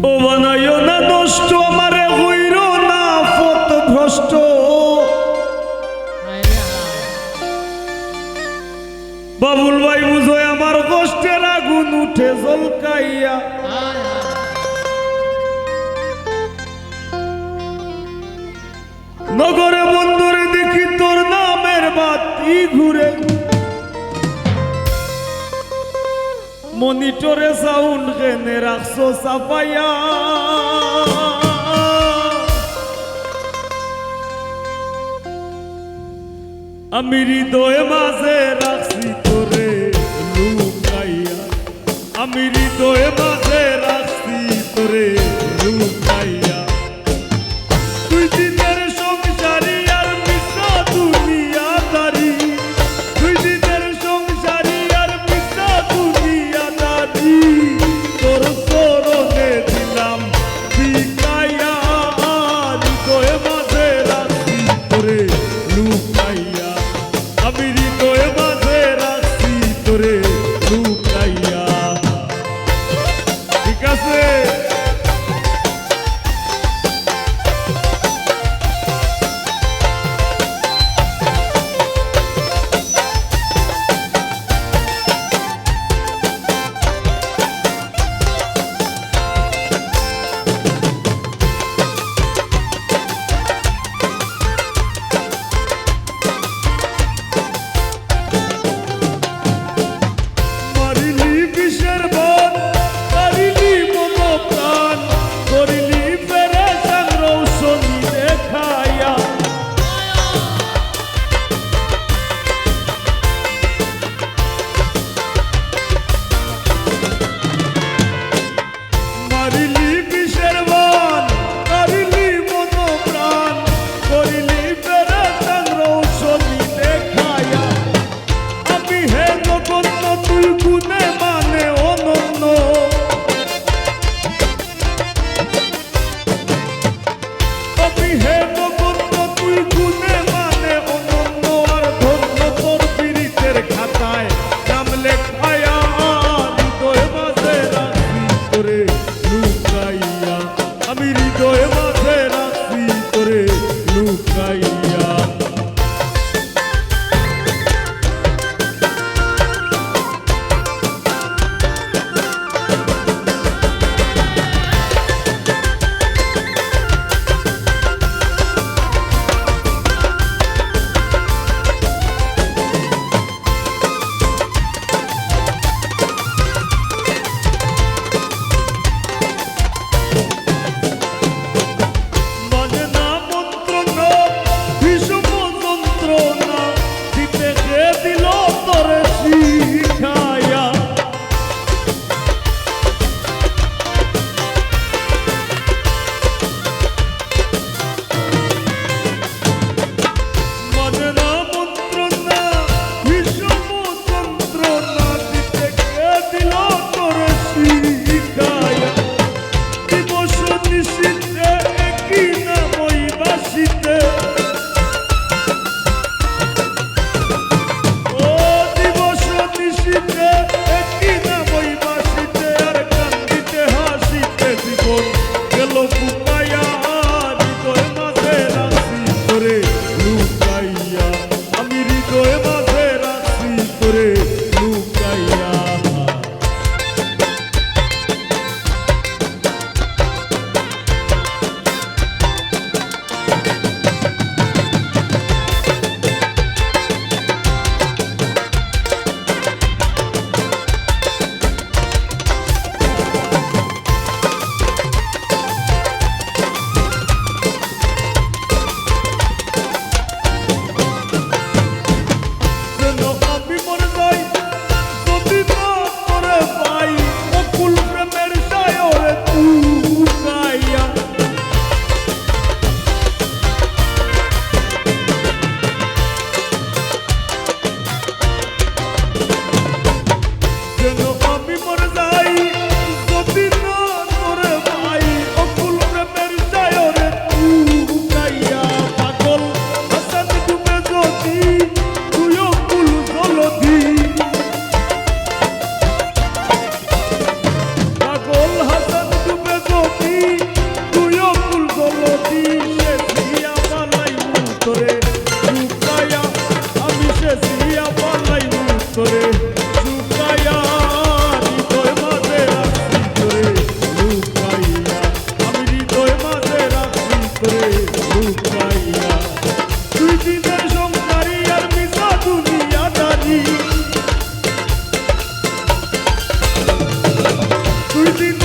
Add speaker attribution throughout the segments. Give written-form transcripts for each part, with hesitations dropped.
Speaker 1: ও বানাইও না নষ্ট আমারে হইর না পথ ভ্রষ্ট বাবুল ভাই বুঝো আমার কষ্টের আগুন উঠে জলকাইয়া নগরে বন্দরে দেখি তোর নামের বাতি ঘুরে মনিটরে সাউন্ড কেনে রাখছো সাফাইয়া আমি হৃদয় মাঝে রাখছি তোরে লুকাইয়া আমি হৃদয় মাঝে রাখছি তোরে লুকাইয়া তুই দিনের সংসারী আর মিশা দুনিয়াদারি তুই দিনের সংসারী আর মিশা দুনিয়াদারি তোর চরণে দিলাম ভিকাইয়া হৃদয় মাঝে রাখছি তোরে লুকাইয়া আমি হৃদয় মাঝে রাখছি তোরে লুকাইয়া ঠিক আছে মারিলি বিষের বন মারিলি মতো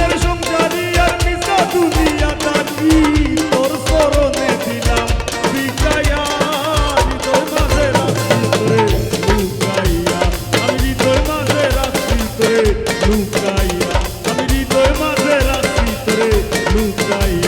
Speaker 1: সুখের সংসারী আর মিশা দুনিয়া দানি তোর চরণে দিলাম বিকাইয়া হৃদয় মাঝে রাখছি তোরে লুকাইয়া আমি হৃদয় মাঝে রাখছি তোরে লুকাইয়া আমি হৃদয় মাঝে রাখছি তোরে লুকাইয়া